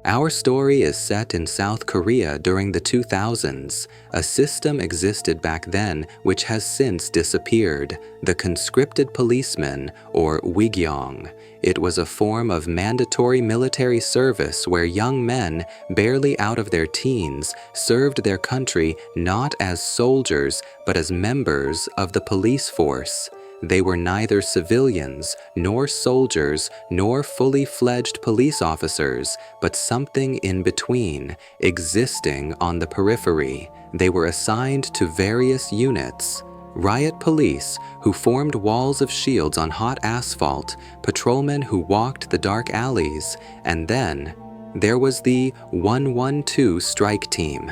Our story is set in South Korea during the 2000s. A system existed back then which has since disappeared, the conscripted policeman, or Wigyong. It was a form of mandatory military service where young men, barely out of their teens, served their country not as soldiers but as members of the police force. They were neither civilians, nor soldiers, nor fully fledged police officers, but something in between, existing on the periphery. They were assigned to various units. Riot police, who formed walls of shields on hot asphalt, patrolmen who walked the dark alleys, and then there was the 112 strike team.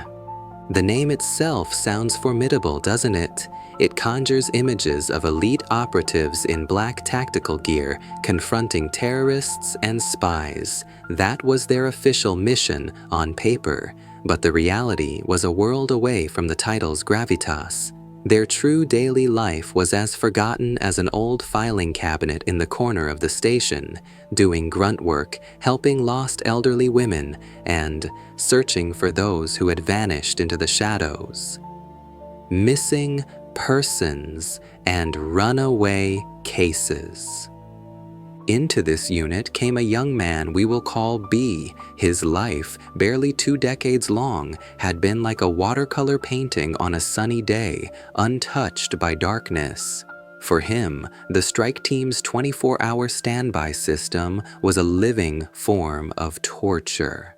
The name itself sounds formidable, doesn't it? It conjures images of elite operatives in black tactical gear confronting terrorists and spies. That was their official mission on paper, but the reality was a world away from the title's gravitas. Their true daily life was as forgotten as an old filing cabinet in the corner of the station, doing grunt work, helping lost elderly women, and searching for those who had vanished into the shadows. Missing persons and runaway cases. Into this unit came a young man we will call B. His life, barely 2 decades long, had been like a watercolor painting on a sunny day, untouched by darkness. For him, the strike team's 24-hour standby system was a living form of torture.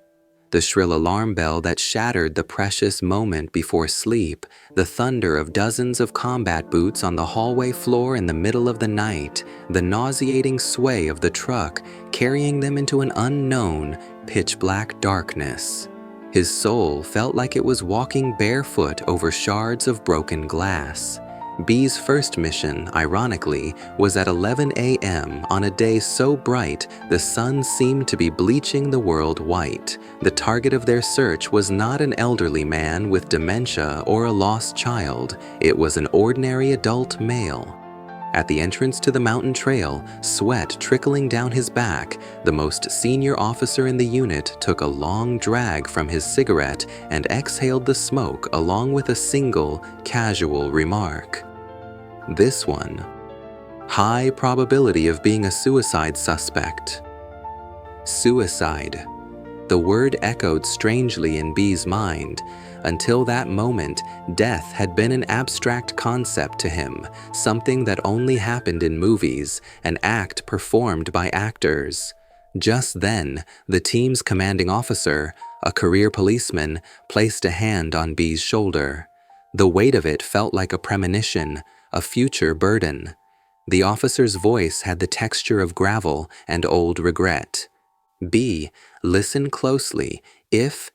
The shrill alarm bell that shattered the precious moment before sleep, the thunder of dozens of combat boots on the hallway floor in the middle of the night, the nauseating sway of the truck carrying them into an unknown, pitch-black darkness. His soul felt like it was walking barefoot over shards of broken glass. B's first mission, ironically, was at 11 a.m. on a day so bright the sun seemed to be bleaching the world white. The target of their search was not an elderly man with dementia or a lost child. It was an ordinary adult male. At the entrance to the mountain trail, sweat trickling down his back, the most senior officer in the unit took a long drag from his cigarette and exhaled the smoke along with a single, casual remark. This one. High probability of being a suicide suspect. Suicide. The word echoed strangely in B's mind. Until that moment, death had been an abstract concept to him, something that only happened in movies, an act performed by actors. Just then, the team's commanding officer, a career policeman, placed a hand on B's shoulder. The weight of it felt like a premonition, a future burden. The officer's voice had the texture of gravel and old regret. B, listen closely. If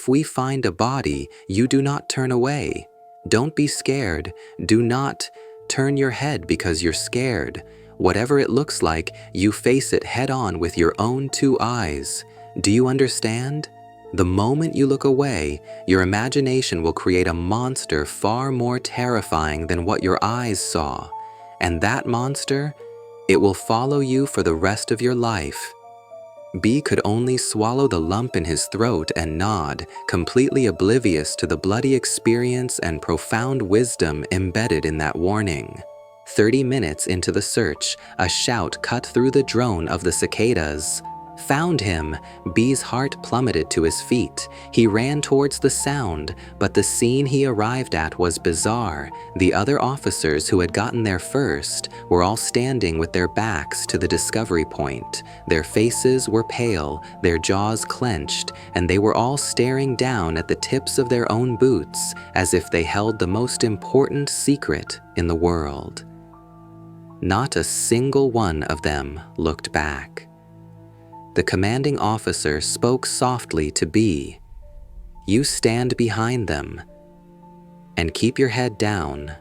we find a body, you do not turn away. Don't be scared. Do not turn your head because you're scared. Whatever it looks like, you face it head on with your own 2 eyes. Do you understand? The moment you look away, your imagination will create a monster far more terrifying than what your eyes saw. And that monster, it will follow you for the rest of your life. B could only swallow the lump in his throat and nod, completely oblivious to the bloody experience and profound wisdom embedded in that warning. 30 minutes into the search, a shout cut through the drone of the cicadas. Found him! B's heart plummeted to his feet. He ran towards the sound, but the scene he arrived at was bizarre. The other officers who had gotten there first were all standing with their backs to the discovery point. Their faces were pale, their jaws clenched, and they were all staring down at the tips of their own boots as if they held the most important secret in the world. Not a single one of them looked back. The commanding officer spoke softly to B. You stand behind them and keep your head down.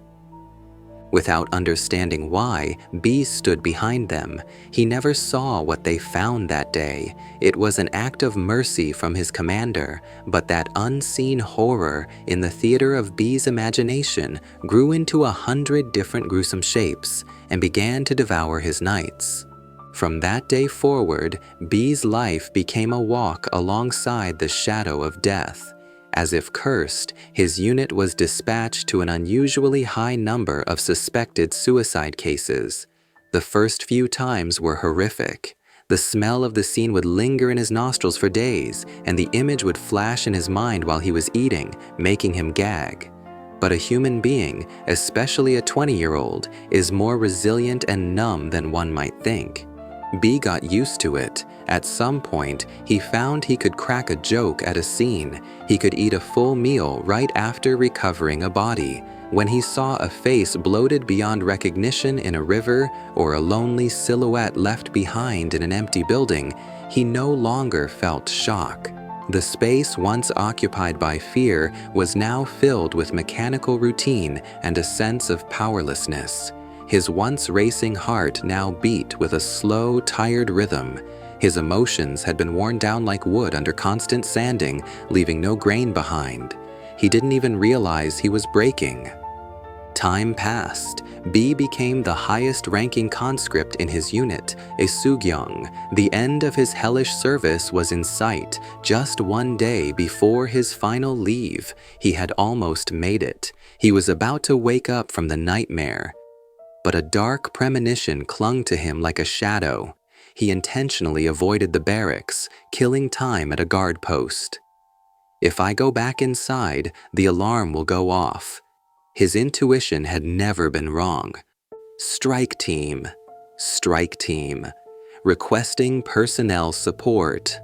Without understanding why, B stood behind them. He never saw what they found that day. It was an act of mercy from his commander, but that unseen horror in the theater of B's imagination grew into 100 different gruesome shapes and began to devour his nights. From that day forward, B's life became a walk alongside the shadow of death. As if cursed, his unit was dispatched to an unusually high number of suspected suicide cases. The first few times were horrific. The smell of the scene would linger in his nostrils for days, and the image would flash in his mind while he was eating, making him gag. But a human being, especially a 20-year-old, is more resilient and numb than one might think. B got used to it. At some point, he found he could crack a joke at a scene. He could eat a full meal right after recovering a body. When he saw a face bloated beyond recognition in a river or a lonely silhouette left behind in an empty building, he no longer felt shock. The space once occupied by fear was now filled with mechanical routine and a sense of powerlessness. His once racing heart now beat with a slow, tired rhythm. His emotions had been worn down like wood under constant sanding, leaving no grain behind. He didn't even realize he was breaking. Time passed. B became the highest-ranking conscript in his unit, a Sugyeong. The end of his hellish service was in sight. Just one day before his final leave, he had almost made it. He was about to wake up from the nightmare. But a dark premonition clung to him like a shadow. He intentionally avoided the barracks, killing time at a guard post. If I go back inside, the alarm will go off. His intuition had never been wrong. Strike team, requesting personnel support.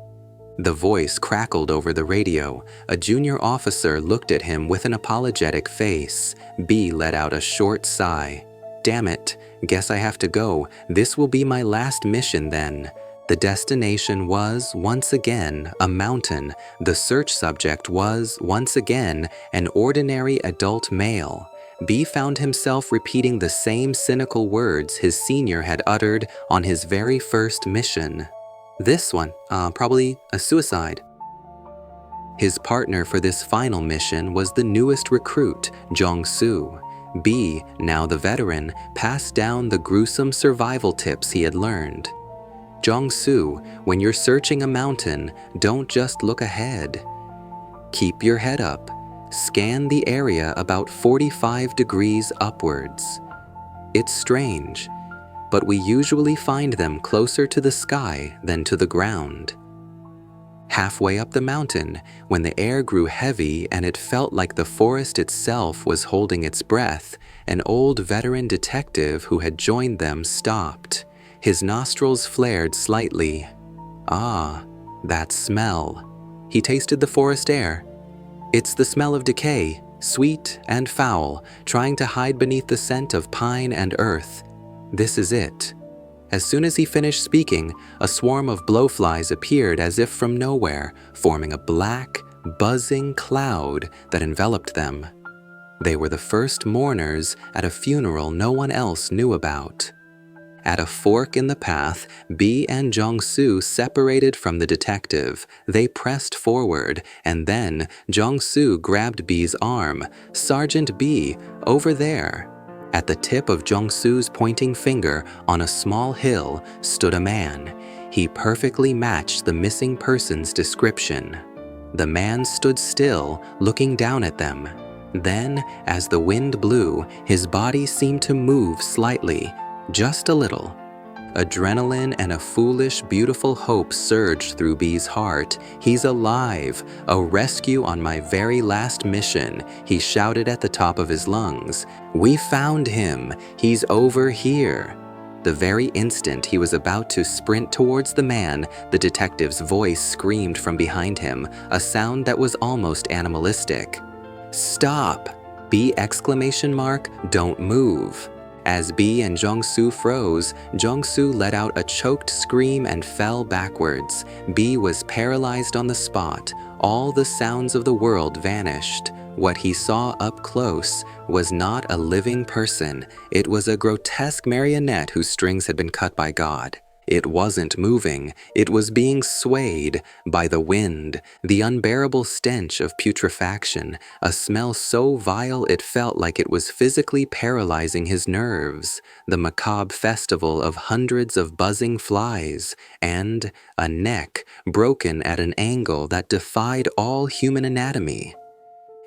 The voice crackled over the radio. A junior officer looked at him with an apologetic face. B let out a short sigh. Damn it, guess I have to go. This will be my last mission then. The destination was, once again, a mountain. The search subject was, once again, an ordinary adult male. B found himself repeating the same cynical words his senior had uttered on his very first mission. This one, probably a suicide. His partner for this final mission was the newest recruit, Jong-soo. B, now the veteran, passed down the gruesome survival tips he had learned. Jong-soo, when you're searching a mountain, don't just look ahead. Keep your head up. Scan the area about 45 degrees upwards. It's strange, but we usually find them closer to the sky than to the ground. Halfway up the mountain, when the air grew heavy and it felt like the forest itself was holding its breath, an old veteran detective who had joined them stopped. His nostrils flared slightly. Ah, that smell. He tasted the forest air. It's the smell of decay, sweet and foul, trying to hide beneath the scent of pine and earth. This is it. As soon as he finished speaking, a swarm of blowflies appeared as if from nowhere, forming a black, buzzing cloud that enveloped them. They were the first mourners at a funeral no one else knew about. At a fork in the path, B and Jong-soo separated from the detective. They pressed forward, and then Jong-soo grabbed B's arm. "Sergeant B, over there." At the tip of Jong-soo's pointing finger, on a small hill, stood a man. He perfectly matched the missing person's description. The man stood still, looking down at them. Then, as the wind blew, his body seemed to move slightly. Just a little. Adrenaline and a foolish, beautiful hope surged through B's heart. "He's alive! A rescue on my very last mission," he shouted at the top of his lungs. "We found him! He's over here!" The very instant he was about to sprint towards the man, the detective's voice screamed from behind him, a sound that was almost animalistic. "Stop! B! Don't move!" As B and Jong-soo froze, Jong-soo let out a choked scream and fell backwards. B was paralyzed on the spot. All the sounds of the world vanished. What he saw up close was not a living person. It was a grotesque marionette whose strings had been cut by God. It wasn't moving, it was being swayed by the wind, the unbearable stench of putrefaction, a smell so vile it felt like it was physically paralyzing his nerves, the macabre festival of hundreds of buzzing flies, and a neck broken at an angle that defied all human anatomy.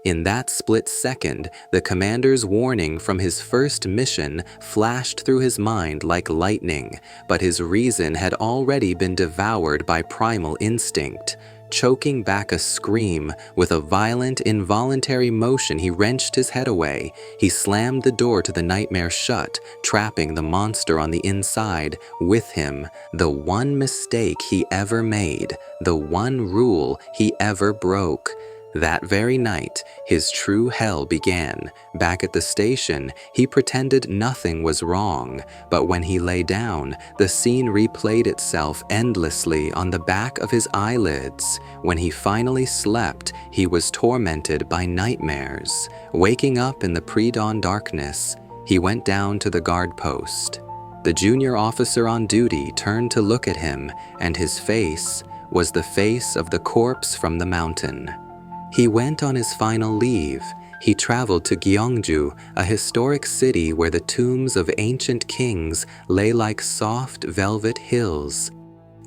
In that split second, the commander's warning from his first mission flashed through his mind like lightning, but his reason had already been devoured by primal instinct. Choking back a scream, with a violent, involuntary motion he wrenched his head away. He slammed the door to the nightmare shut, trapping the monster on the inside with him, the one mistake he ever made, the one rule he ever broke. That very night, his true hell began. Back at the station, he pretended nothing was wrong, but when he lay down, the scene replayed itself endlessly on the back of his eyelids. When he finally slept, he was tormented by nightmares. Waking up in the pre-dawn darkness, he went down to the guard post. The junior officer on duty turned to look at him, and his face was the face of the corpse from the mountain. He went on his final leave. He traveled to Gyeongju, a historic city where the tombs of ancient kings lay like soft velvet hills.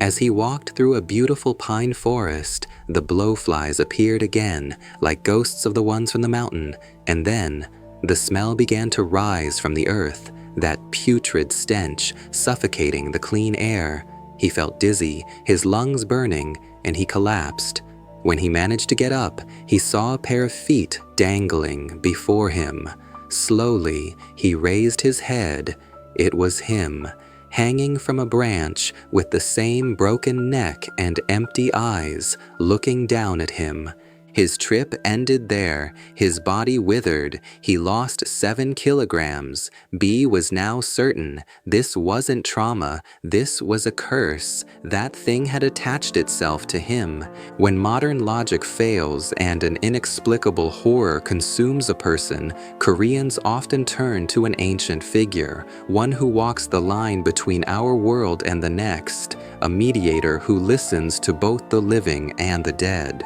As he walked through a beautiful pine forest, the blowflies appeared again, like ghosts of the ones from the mountain, and then the smell began to rise from the earth, that putrid stench suffocating the clean air. He felt dizzy, his lungs burning, and he collapsed. When he managed to get up, he saw a pair of feet dangling before him. Slowly, he raised his head. It was him, hanging from a branch with the same broken neck and empty eyes, looking down at him. His trip ended there. His body withered. He lost 7 kilograms. B was now certain. This wasn't trauma. This was a curse. That thing had attached itself to him. When modern logic fails and an inexplicable horror consumes a person, Koreans often turn to an ancient figure, one who walks the line between our world and the next, a mediator who listens to both the living and the dead.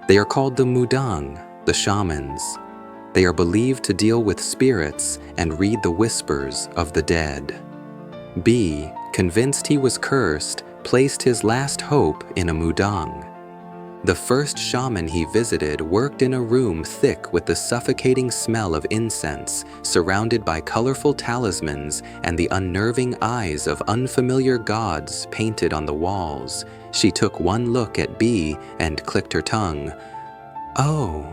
They are called the mudang, the shamans. They are believed to deal with spirits and read the whispers of the dead. B, convinced he was cursed, placed his last hope in a mudang. The first shaman he visited worked in a room thick with the suffocating smell of incense, surrounded by colorful talismans and the unnerving eyes of unfamiliar gods painted on the walls. She took one look at B and clicked her tongue. "Oh,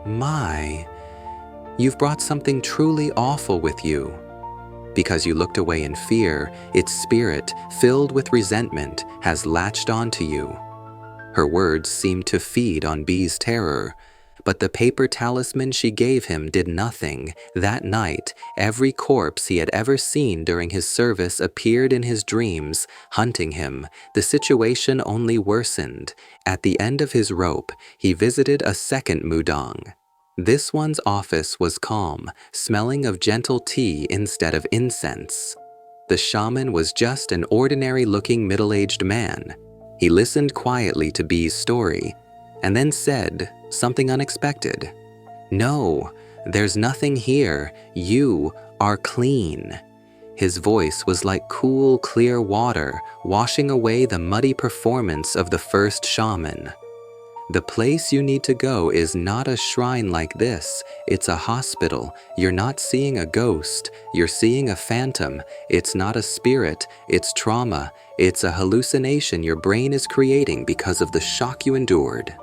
my. You've brought something truly awful with you." Because you looked away in fear, its spirit, filled with resentment, has latched onto you. Her words seemed to feed on B's terror, but the paper talisman she gave him did nothing. That night, every corpse he had ever seen during his service appeared in his dreams, hunting him. The situation only worsened. At the end of his rope, he visited a second mudang. This one's office was calm, smelling of gentle tea instead of incense. The shaman was just an ordinary-looking middle-aged man. He listened quietly to B's story, and then said something unexpected. "No, there's nothing here. You are clean." His voice was like cool, clear water, washing away the muddy performance of the first shaman. "The place you need to go is not a shrine like this. It's a hospital. You're not seeing a ghost. You're seeing a phantom. It's not a spirit. It's trauma. It's a hallucination your brain is creating because of the shock you endured."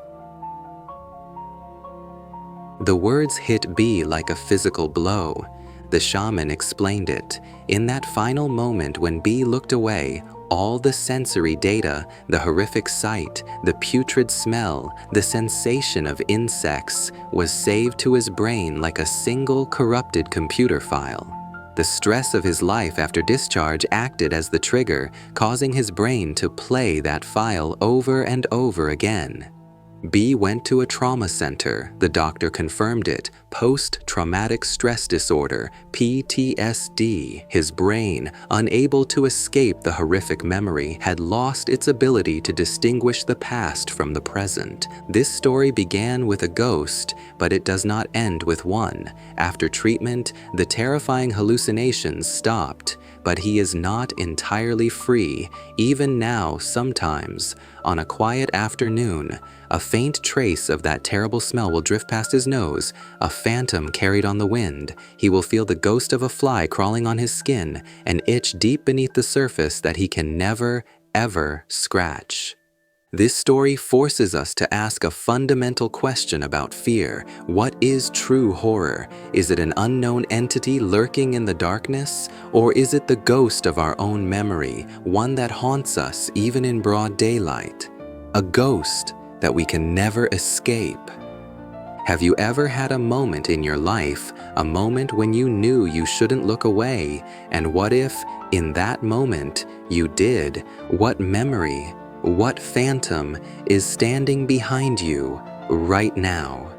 The words hit B like a physical blow. The shaman explained it. In that final moment when B looked away, all the sensory data, the horrific sight, the putrid smell, the sensation of insects, was saved to his brain like a single corrupted computer file. The stress of his life after discharge acted as the trigger, causing his brain to play that file over and over again. B went to a trauma center. The doctor confirmed it. Post-traumatic stress disorder, PTSD. His brain, unable to escape the horrific memory, had lost its ability to distinguish the past from the present. This story began with a ghost, but it does not end with one. After treatment, the terrifying hallucinations stopped, but he is not entirely free. Even now, sometimes, on a quiet afternoon, a faint trace of that terrible smell will drift past his nose, a phantom carried on the wind. He will feel the ghost of a fly crawling on his skin, an itch deep beneath the surface that he can never, ever scratch. This story forces us to ask a fundamental question about fear. What is true horror? Is it an unknown entity lurking in the darkness? Or is it the ghost of our own memory, one that haunts us even in broad daylight? A ghost that we can never escape. Have you ever had a moment in your life, a moment when you knew you shouldn't look away? And what if, in that moment, you did? What memory, what phantom is standing behind you right now?